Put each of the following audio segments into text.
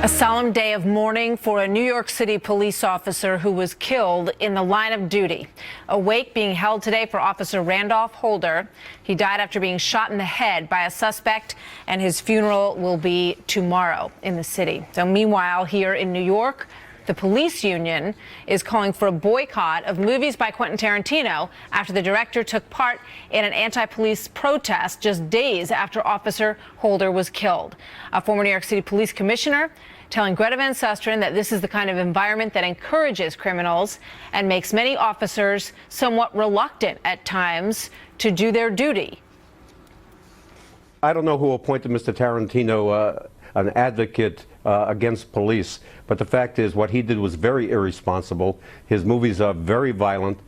A solemn day of mourning for a New York City police officer who was killed in the line of duty. A wake being held today for Officer Randolph Holder. He died after being shot in the head by a suspect, and his funeral will be tomorrow in the city. So meanwhile, here in New York, the police union is calling for a boycott of movies by Quentin Tarantino after the director took part in an anti-police protest just days after Officer Holder was killed. A former New York City police commissioner telling Greta Van Susteren that this is the kind of environment that encourages criminals and makes many officers somewhat reluctant at times to do their duty. I don't know who appointed Mr. Tarantino an advocate against police, but the fact is what he did was very irresponsible. His movies are very violent.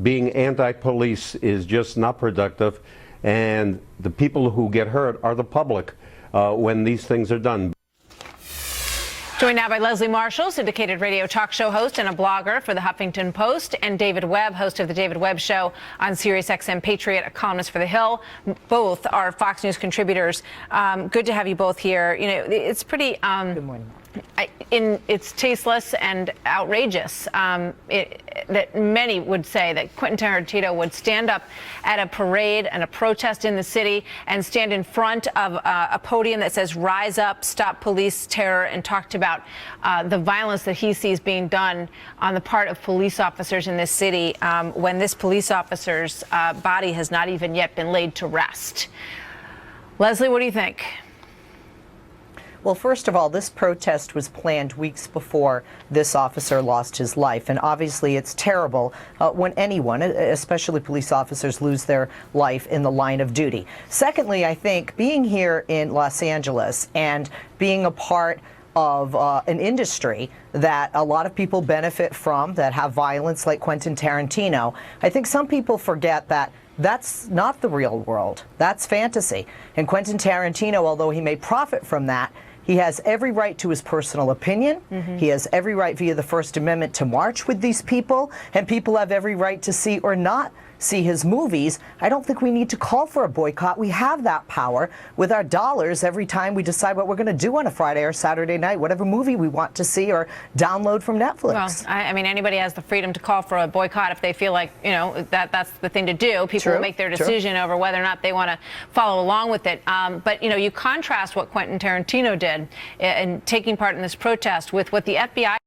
Being anti-police is just not productive, and the people who get hurt are the public when these things are done. Joined now by Leslie Marshall, syndicated radio talk show host and a blogger for the Huffington Post, and David Webb, host of the David Webb Show on SiriusXM Patriot, a columnist for The Hill. Both are Fox News contributors. Good to have you both here. You know, it's pretty. Good morning. It's tasteless and outrageous that many would say that Quentin Tarantino would stand up at a parade and a protest in the city and stand in front of a podium that says "Rise up, stop police terror," and talked about the violence that he sees being done on the part of police officers in this city when this police officer's body has not even yet been laid to rest. Leslie, what do you think? Well, first of all, this protest was planned weeks before this officer lost his life. And obviously it's terrible when anyone, especially police officers, lose their life in the line of duty. Secondly, I think being here in Los Angeles and being a part of an industry that a lot of people benefit from, that have violence like Quentin Tarantino, I think some people forget that that's not the real world. That's fantasy. And Quentin Tarantino, although he may profit from that, he has every right to his personal opinion. He has every right via the First Amendment to march with these people, and people have every right to see or not see his movies. I don't think we need to call for a boycott. We have that power with our dollars every time we decide what we're going to do on a Friday or Saturday night, whatever movie we want to see or download from Netflix. Well, I mean, anybody has the freedom to call for a boycott if they feel like, you know, that's the thing to do. People will make their decision over whether or not they want to follow along with it. But, you know, you contrast what Quentin Tarantino did in taking part in this protest with what the FBI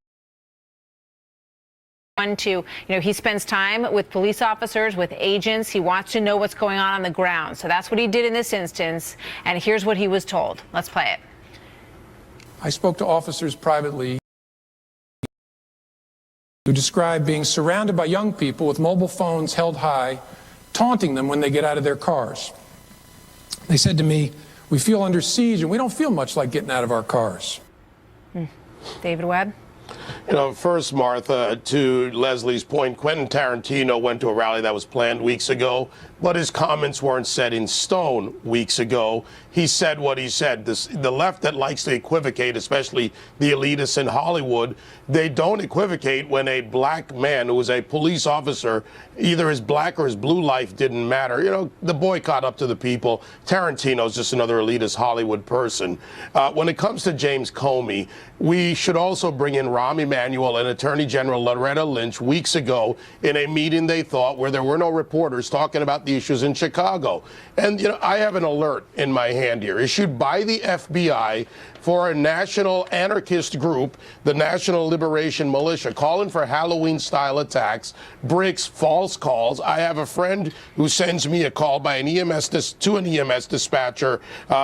he spends time with police officers, with agents. He wants to know what's going on the ground. So that's what he did in this instance. And here's what he was told. Let's play it. I spoke to officers privately who described being surrounded by young people with mobile phones held high, taunting them when they get out of their cars. They said to me, "We feel under siege and we don't feel much like getting out of our cars." David Webb? You know, first, Martha, to Leslie's point, Quentin Tarantino went to a rally that was planned weeks ago, but his comments weren't set in stone weeks ago. He said what he said. The left that likes to equivocate, especially the elitists in Hollywood, they don't equivocate when a black man who was a police officer, either his black or his blue life didn't matter. You know, the boycott up to the people. Tarantino's just another elitist Hollywood person. When it comes to James Comey, we should also bring in Rahm Emanuel and Attorney General Loretta Lynch weeks ago in a meeting they thought where there were no reporters talking about the issues in Chicago. And, you know, I have an alert in my hand here issued by the FBI for a national anarchist group, the National Liberation Militia, calling for Halloween-style attacks, bricks, false calls. I have a friend who sends me a call by an EMS to an EMS dispatcher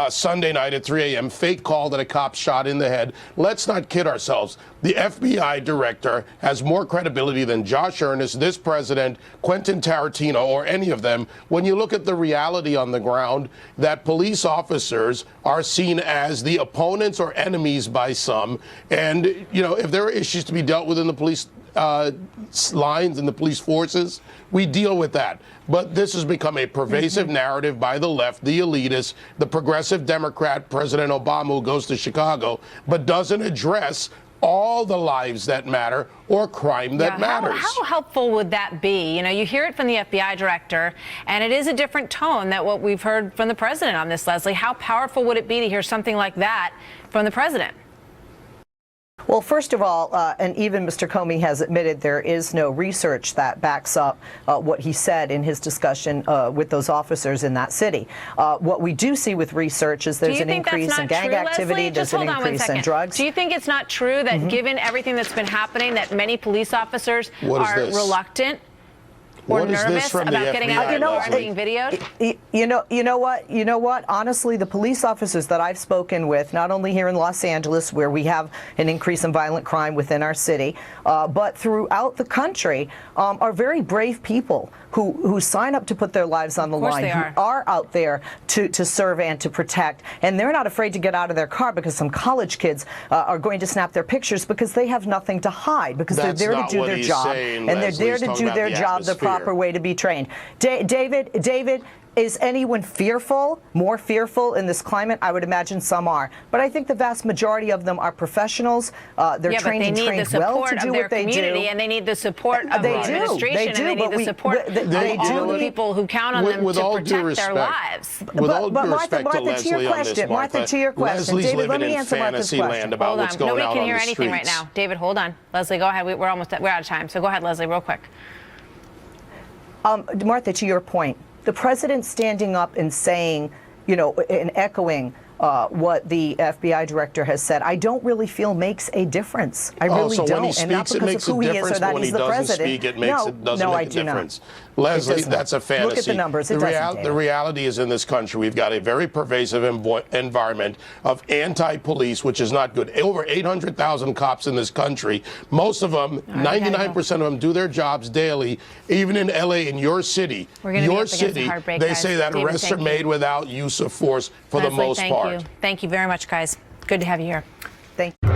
Sunday night at 3 a.m., fake call that a cop shot in the head. Let's not kid ourselves. The FBI director has more credibility than Josh Earnest, this president, Quentin Tarantino, or any of them. When you look at the reality on the ground, that police officers are seen as the opponents or enemies by some. And, you know, if there are issues to be dealt with in the police lines and the police forces, we deal with that. But this has become a pervasive narrative by the left, the elitists, the progressive Democrat, President Obama, who goes to Chicago, but doesn't address all the lives that matter or crime that matters. How helpful would that be? You know, you hear it from the FBI director, and it is a different tone than what we've heard from the president on this, Leslie. How powerful would it be to hear something like that from the president? Well, first of all, and even Mr. Comey has admitted there is no research that backs up what he said in his discussion with those officers in that city. What we do see with research is there's an increase in gang activity, there's an increase in drugs. Do you think it's not true that given everything that's been happening, that many police officers are reluctant or nervous about getting out of the car and being videoed? You know what? Honestly, the police officers that I've spoken with, not only here in Los Angeles, where we have an increase in violent crime within our city, but throughout the country, are very brave people who sign up to put their lives on the line, who are out there to serve and to protect, and they're not afraid to get out of their car because some college kids are going to snap their pictures because they have nothing to hide, because they're there to do their job, and they're there to do their job the proper way to be trained. David, is anyone fearful, more fearful in this climate? I would imagine some are. But I think the vast majority of them are professionals. They're trained and trained well to do what they do. And they need the support of the administration, and they need the support of all the people who count on them to protect their lives. With all due respect to Leslie on this, Martha, to your question. Leslie's David, let living me in answer Martha's fantasy land question. about what's going on Nobody can hear the anything right streets. now. David, hold on. Leslie, go ahead. We're out of time. So go ahead, Leslie, real quick. Martha, to your point, the president standing up and saying, you know, and echoing what the FBI director has said, I don't really feel makes a difference. I really don't. When he speaks, it makes a difference, but when he doesn't speak, it doesn't make a difference. Leslie, that's a fantasy. Look at the numbers. The reality is, in this country, we've got a very pervasive environment of anti-police, which is not good. Over 800,000 cops in this country. Most of them, 99% of them, do their jobs daily. Even in L.A., in your city, they say that arrests are made without use of force for the most part. Thank you very much, guys. Good to have you here. Thank you.